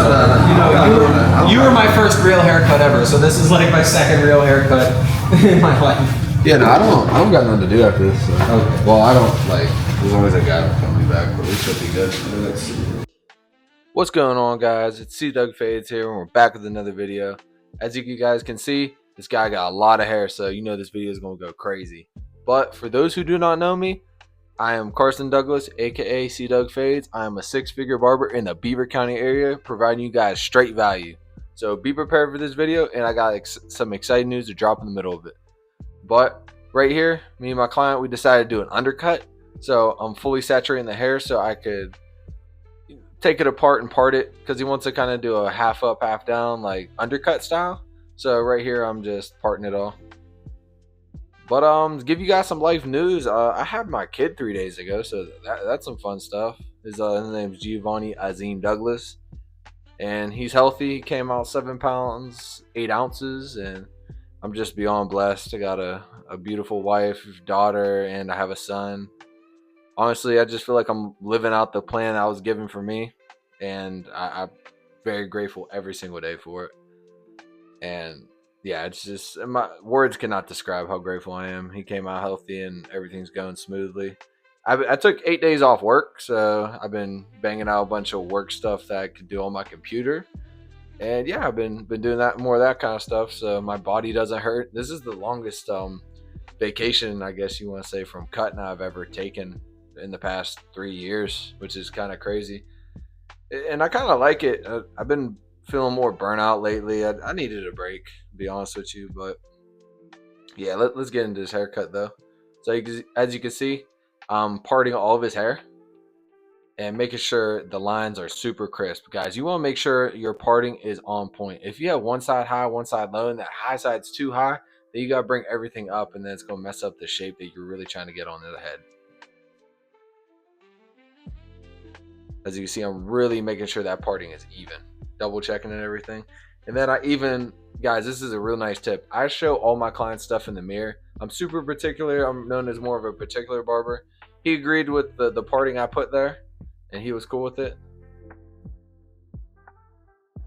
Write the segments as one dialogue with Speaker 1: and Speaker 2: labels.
Speaker 1: You were my first real haircut ever, so this is like my second real haircut in my life.
Speaker 2: Yeah, no, I don't got nothing to do after this. So. Okay. Well, I don't like. There's always a guy coming back, but we should be good. What's going on, guys? It's C Doug Fades here, and we're back with another video. As you guys can see, this guy got a lot of hair, so you know this video is gonna go crazy. But for those who do not know me, I am Carson Douglas, aka C Doug Fades. I am a six-figure barber in the Beaver County area, providing you guys straight value. So be prepared for this video, and I got some exciting news to drop in the middle of it. But right here, me and my client, we decided to do an undercut. So I'm fully saturating the hair so I could take it apart and part it, because he wants to kind of do a half up, half down, like undercut style. So right here, I'm just parting it all. But to give you guys some life news, I had my kid 3 days ago, so that's some fun stuff. His name is Giovanni Azim Douglas, and he's healthy. He came out 7 pounds 8 ounces, and I'm just beyond blessed. I got a beautiful wife, daughter, and I have a son. Honestly, I just feel like I'm living out the plan I was given for me, and I'm very grateful every single day for it. And yeah, it's just, my words cannot describe how grateful I am. He came out healthy and everything's going smoothly. I took 8 days off work, so I've been banging out a bunch of work stuff that I could do on my computer. And yeah, I've been doing that, more of that kind of stuff, so my body doesn't hurt. This is the longest vacation, I guess you want to say, from cutting I've ever taken in the past 3 years, which is kind of crazy. And I kind of like it. I've been feeling more burnout lately. I needed a break, to be honest with you. But yeah, let's get into this haircut though. So as you can see, I'm parting all of his hair and making sure the lines are super crisp. Guys, you want to make sure your parting is on point. If you have one side high, one side low, and that high side's too high, then you got to bring everything up, and then it's going to mess up the shape that you're really trying to get onto the head. As you can see, I'm really making sure that parting is even, double checking and everything. And then guys, this is a real nice tip. I show all my clients stuff in the mirror. I'm super particular. I'm known as more of a particular barber. He agreed with the parting I put there, and he was cool with it.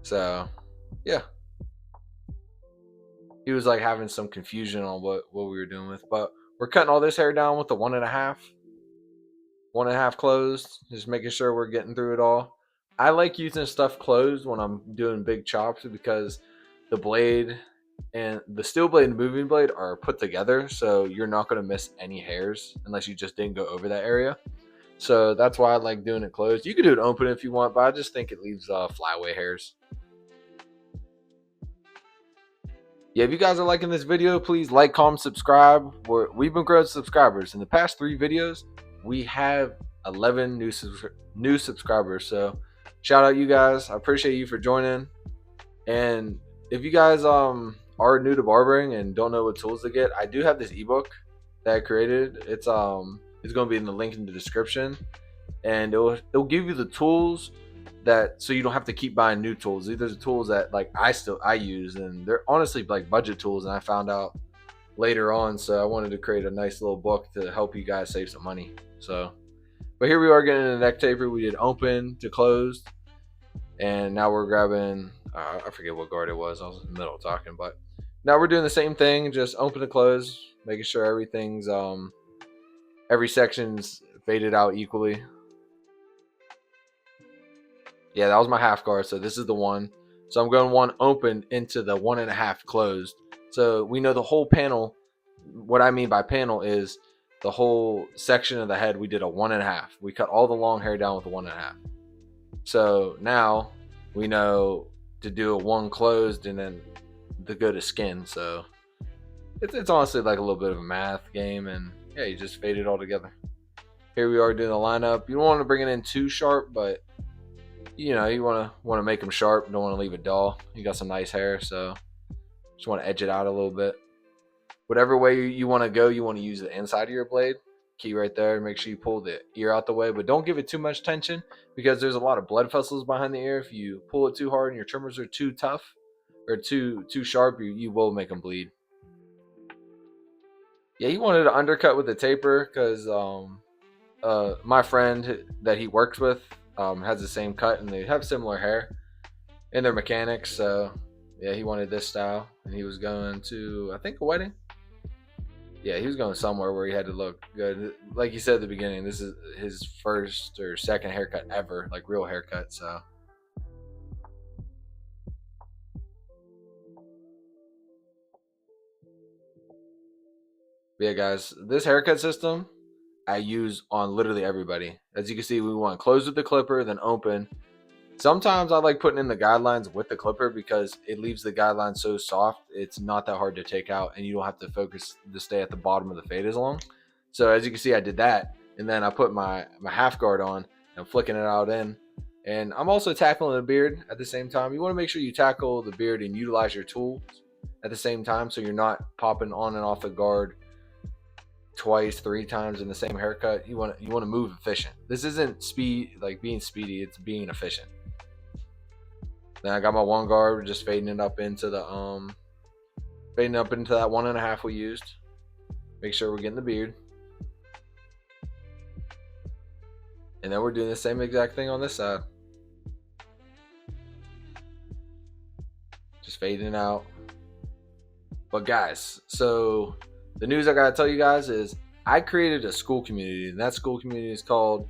Speaker 2: So yeah, he was like having some confusion on what we were doing with, but we're cutting all this hair down with the 1.5 closed, just making sure we're getting through it all. I like using stuff closed when I'm doing big chops, because the blade and the steel blade and the moving blade are put together, so you're not going to miss any hairs unless you just didn't go over that area. So that's why I like doing it closed. You can do it open if you want, but I just think it leaves flyaway hairs. Yeah, if you guys are liking this video, please like, comment, subscribe. We've been growing subscribers. In the past 3 videos, we have 11 new subscribers. So shout out you guys. I appreciate you for joining. And if you guys are new to barbering and don't know what tools to get, I do have this ebook that I created. It's going to be in the link in the description, and it'll give you the tools so you don't have to keep buying new tools. These are the tools that like I use, and they're honestly like budget tools, and I found out later on, so I wanted to create a nice little book to help you guys save some money. So but here we are getting a neck taper. We did open to closed, and now we're grabbing I forget what guard it was. I was in the middle of talking, but now we're doing the same thing, just open to close, making sure everything's every section's faded out equally. Yeah, that was my half guard, so this is the one. So I'm going 1 open into the 1.5 closed. So we know the whole panel. What I mean by panel is the whole section of the head, we did a 1.5. We cut all the long hair down with a 1.5. So now we know to do a 1 closed and then to go to skin. So it's honestly like a little bit of a math game, and yeah, you just fade it all together. Here we are doing the lineup. You don't want to bring it in too sharp, but you know, you want to make them sharp. Don't want to leave it dull. You got some nice hair, so just want to edge it out a little bit. Whatever way you want to go, you want to use the inside of your blade. Key right there. Make sure you pull the ear out the way, but don't give it too much tension, because there's a lot of blood vessels behind the ear. If you pull it too hard and your trimmers are too tough or too sharp, you will make them bleed. Yeah, he wanted to undercut with the taper because my friend that he works with has the same cut, and they have similar hair. and they're mechanics. So yeah, he wanted this style, and he was going to, I think, a wedding. Yeah, he was going somewhere where he had to look good. Like you said at the beginning, this is his first or second haircut ever, like real haircut. So yeah, guys, this haircut system I use on literally everybody. As you can see, we want close with the clipper, then open. Sometimes I like putting in the guidelines with the clipper because it leaves the guideline so soft, it's not that hard to take out, and you don't have to focus to stay at the bottom of the fade as long. So as you can see, I did that, and then I put my half guard on, and I'm flicking it out in. And I'm also tackling the beard at the same time. You want to make sure you tackle the beard and utilize your tools at the same time so you're not popping on and off the guard twice, three times in the same haircut. You want to move efficient. This isn't speed like being speedy, it's being efficient. Then I got my one guard just fading it up into the fading up into that 1.5 we used. Make sure we're getting the beard. And then we're doing the same exact thing on this side. Just fading it out. But guys, so the news I gotta tell you guys is I created a school community, and that school community is called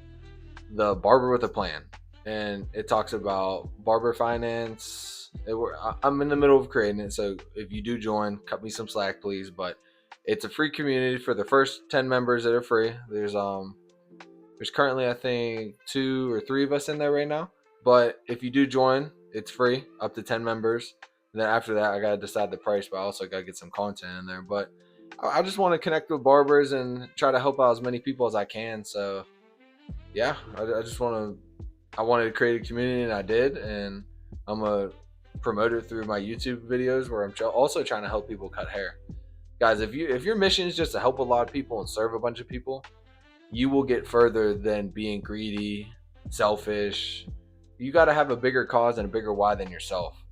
Speaker 2: the Barber with a Plan. And it talks about barber finance. I'm in the middle of creating it, so if you do join, cut me some slack, please. But it's a free community for the first 10 members that are free. There's currently, I think, 2 or 3 of us in there right now. But if you do join, it's free up to 10 members. And then after that, I gotta decide the price, but I also gotta get some content in there. But I just want to connect with barbers and try to help out as many people as I can. So yeah, I just I wanted to create a community, and I did, and I'm gonna promote it through my YouTube videos where I'm also trying to help people cut hair. Guys, if your mission is just to help a lot of people and serve a bunch of people, you will get further than being greedy, selfish. You got to have a bigger cause and a bigger why than yourself.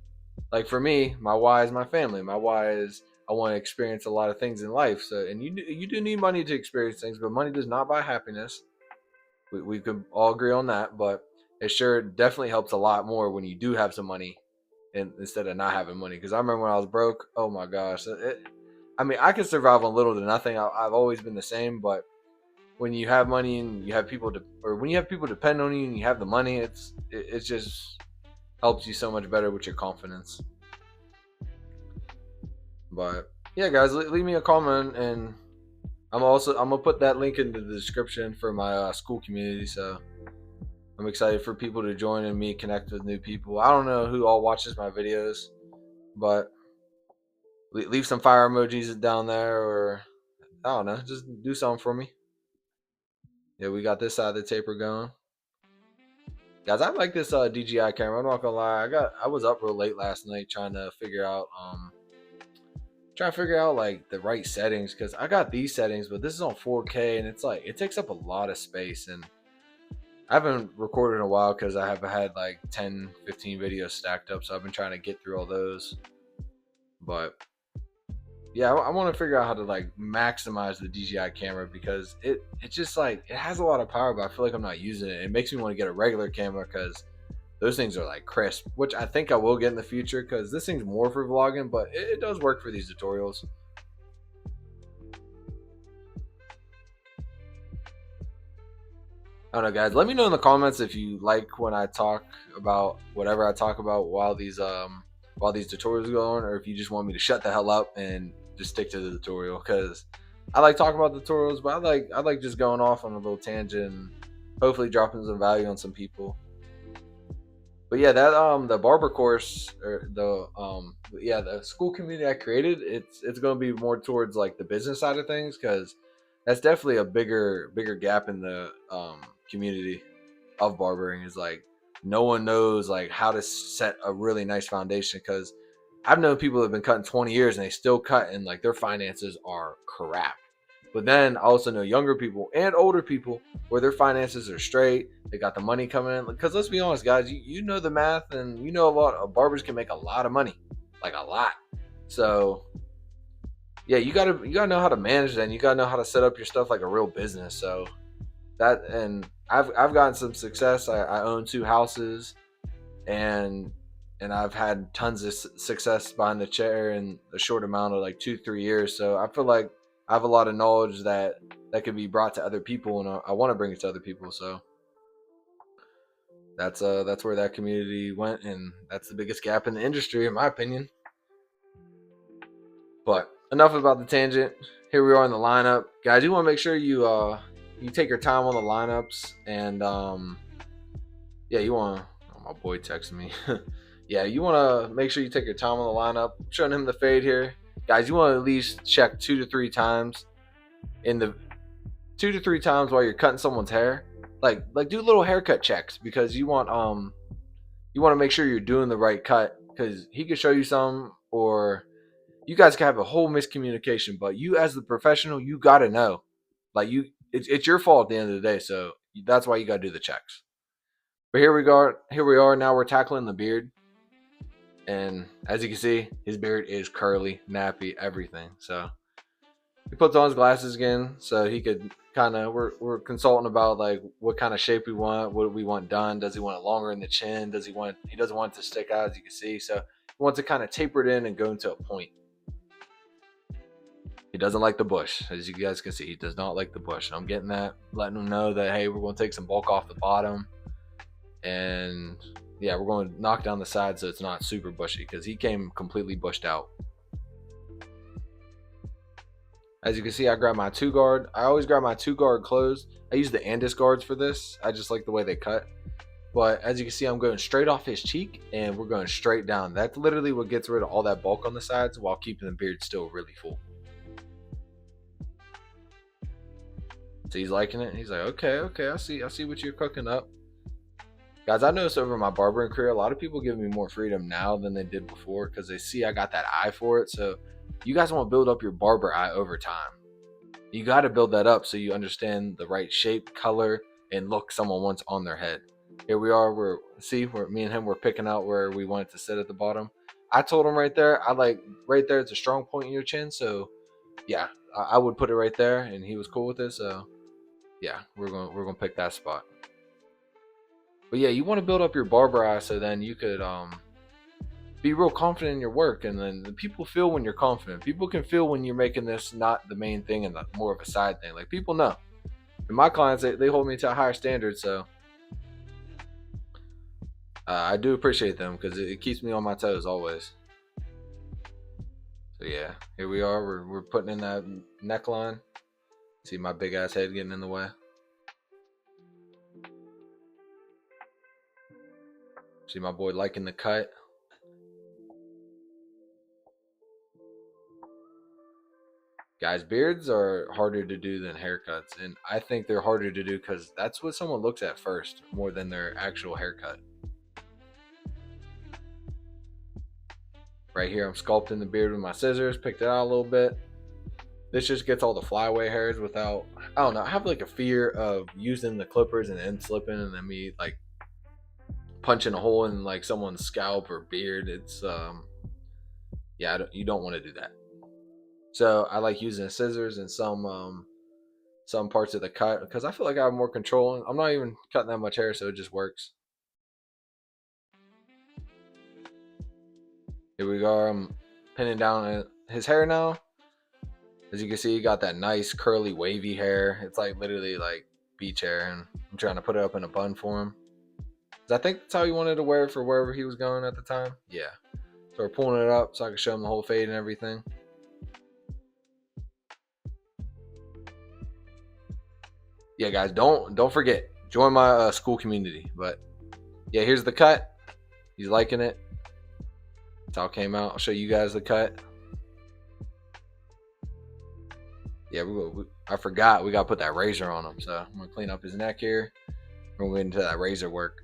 Speaker 2: Like for me, my why is my family. My why is I want to experience a lot of things in life. So, and you do need money to experience things, but money does not buy happiness. We could all agree on that, but it sure definitely helps a lot more when you do have some money and instead of not having money. Because I remember when I was broke, oh my gosh, I mean, I can survive on little to nothing. I've always been the same, but when you have money and you have people or when you have people depend on you and you have the money, it just helps you so much better with your confidence. But yeah, guys, leave me a comment, and I'm gonna put that link in the description for my school community. So I'm excited for people to join and me connect with new people. I don't know who all watches my videos, but leave some fire emojis down there, or I don't know, just do something for me. Yeah, we got this side of the taper going. Guys, I like this DJI camera. I'm not gonna lie. I was up real late last night trying to figure out like the right settings, because I got these settings, but this is on 4K, and it's like it takes up a lot of space, and I haven't recorded in a while because I have had like 10, 15 videos stacked up, so I've been trying to get through all those. But yeah, I want to figure out how to like maximize the DJI camera, because it's just like it has a lot of power, but I feel like I'm not using it. It makes me want to get a regular camera because those things are like crisp, which I think I will get in the future because this thing's more for vlogging, but it does work for these tutorials. I don't know, guys. Let me know in the comments if you like when I talk about whatever I talk about while these tutorials go on, or if you just want me to shut the hell up and just stick to the tutorial. Because I like talking about the tutorials, but I like just going off on a little tangent and hopefully dropping some value on some people. But yeah, that the barber course, or the school community I created, it's going to be more towards like the business side of things, because that's definitely a bigger gap in the community of barbering, is like no one knows like how to set a really nice foundation. Because I've known people that have been cutting 20 years and they still cut, and like their finances are crap. But then I also know younger people and older people where their finances are straight. They got the money coming in. Because let's be honest, guys, you know the math, and you know a lot of barbers can make a lot of money, like a lot. So yeah, you gotta know how to manage that. And you gotta know how to set up your stuff like a real business. So that, and I've gotten some success. I own 2 houses, and and I've had tons of success behind the chair in a short amount of like 2-3 years. So I feel like I have a lot of knowledge that could be brought to other people, and I want to bring it to other people. So that's where that community went, and that's the biggest gap in the industry, in my opinion. But enough about the tangent. Here we are in the lineup, guys. You want to make sure you take your time on the lineups, and yeah, you want. Oh, my boy texted me. Yeah, you want to make sure you take your time on the lineup. I'm showing him the fade here, guys. You want to at least check 2 to 3 times in the 2 to 3 times while you're cutting someone's hair. Like do little haircut checks, because you want to make sure you're doing the right cut, because he could show you some, or you guys can have a whole miscommunication. But you, as the professional, you got to know, like it's your fault at the end of the day. So that's why you got to do the checks. But here we go. Here we are. Now we're tackling the beard, and as you can see, his beard is curly, nappy, everything. So he puts on his glasses again, so he could kind of. We're consulting about like what kind of shape we want, what we want done. Does he want it longer in the chin? Does he want? He doesn't want it to stick out, as you can see. So he wants to kind of taper it in and go into a point. He doesn't like the bush, as you guys can see. He does not like the bush. I'm getting that, letting him know that, hey, we're going to take some bulk off the bottom, and yeah, we're going to knock down the side so it's not super bushy, because he came completely bushed out. As you can see, I grab my 2-guard. I always grab my 2-guard closed. I use the Andis guards for this. I just like the way they cut. But as you can see, I'm going straight off his cheek, and we're going straight down. That's literally what gets rid of all that bulk on the sides while keeping the beard still really full. So he's liking it. He's like, okay, I see what you're cooking up. Guys, I noticed over my barbering career, a lot of people give me more freedom now than they did before, because they see I got that eye for it. So you guys want to build up your barber eye over time. You got to build that up so you understand the right shape, color, and look someone wants on their head. Here we are. We're me and him were picking out where we want it to sit at the bottom. I told him right there, I like right there. It's a strong point in your chin. So yeah, I would put it right there, and he was cool with it. So yeah, we're gonna pick that spot. But yeah, you want to build up your barber eye so then you could be real confident in your work, and then people feel when you're confident. People can feel when you're making this not the main thing and more of a side thing. Like, people know. And my clients, they hold me to a higher standard, so I do appreciate them, because it keeps me on my toes always. So yeah, here we are. We're putting in that neckline. See my big ass head getting in the way. See my boy liking the cut. Guys, beards are harder to do than haircuts, and I think they're harder to do because that's what someone looks at first more than their actual haircut. Right here, I'm sculpting the beard with my scissors, picked it out a little bit. This just gets all the flyaway hairs without, I don't know, I have like a fear of using the clippers and then slipping and then me like punching a hole in like someone's scalp or beard. It's yeah, you don't want to do that. So I like using scissors and some parts of the cut, because I feel like I have more control. I'm not even cutting that much hair, so it just works. Here we go. I'm pinning down his hair now. As you can see, he got that nice curly wavy hair. It's like literally like beach hair, and I'm trying to put it up in a bun for him. I think that's how he wanted to wear it for wherever he was going at the time. Yeah. So we're pulling it up so I can show him the whole fade and everything. Yeah, guys, don't forget, join my school community. But yeah, here's the cut. He's liking it. That's how it came out. I'll show you guys the cut. Yeah, I forgot we gotta put that razor on him. So I'm gonna clean up his neck here. We're gonna get into that razor work.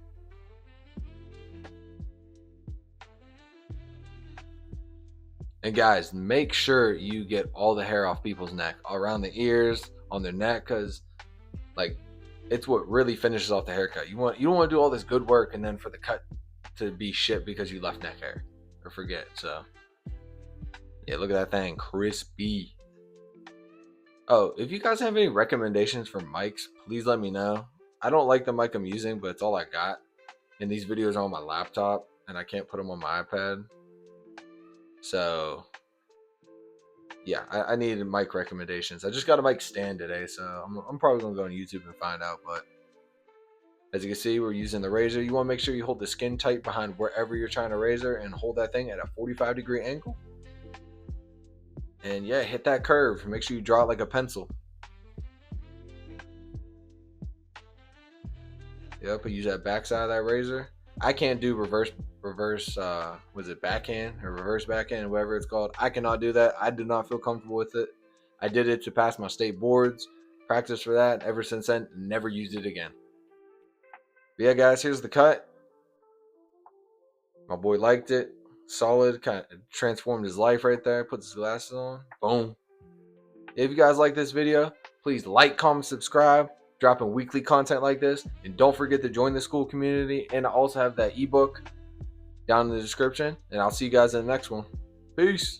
Speaker 2: And guys, make sure you get all the hair off people's neck, around the ears, on their neck, because like it's what really finishes off the haircut. You don't want to do all this good work and then for the cut to be shit because you left neck hair or forget. So yeah, look at that thing, crispy. Oh, if you guys have any recommendations for mics, please let me know. I don't like the mic I'm using, but it's all I got. And these videos are on my laptop. and I can't put them on my iPad. So yeah, I needed mic recommendations. I just got a mic stand today, so I'm probably gonna go on YouTube and find out. But as you can see, we're using the razor. You want to make sure you hold the skin tight behind wherever you're trying to razor and hold that thing at a 45-degree angle. And yeah, hit that curve. Make sure you draw it like a pencil. Yep, use that backside of that razor. I can't do reverse was it backhand or reverse backhand, whatever it's called. I cannot do that. I do not feel comfortable with it. I did it to pass my state boards, practice for that. Ever since then, never used it again. But yeah, guys, here's the cut. My boy liked it. Solid, kind of transformed his life right there. Put his glasses on. Boom. If you guys like this video, please like, comment, subscribe. Dropping weekly content like this. And don't forget to join the school community. And I also have that ebook down in the description. And I'll see you guys in the next one. Peace.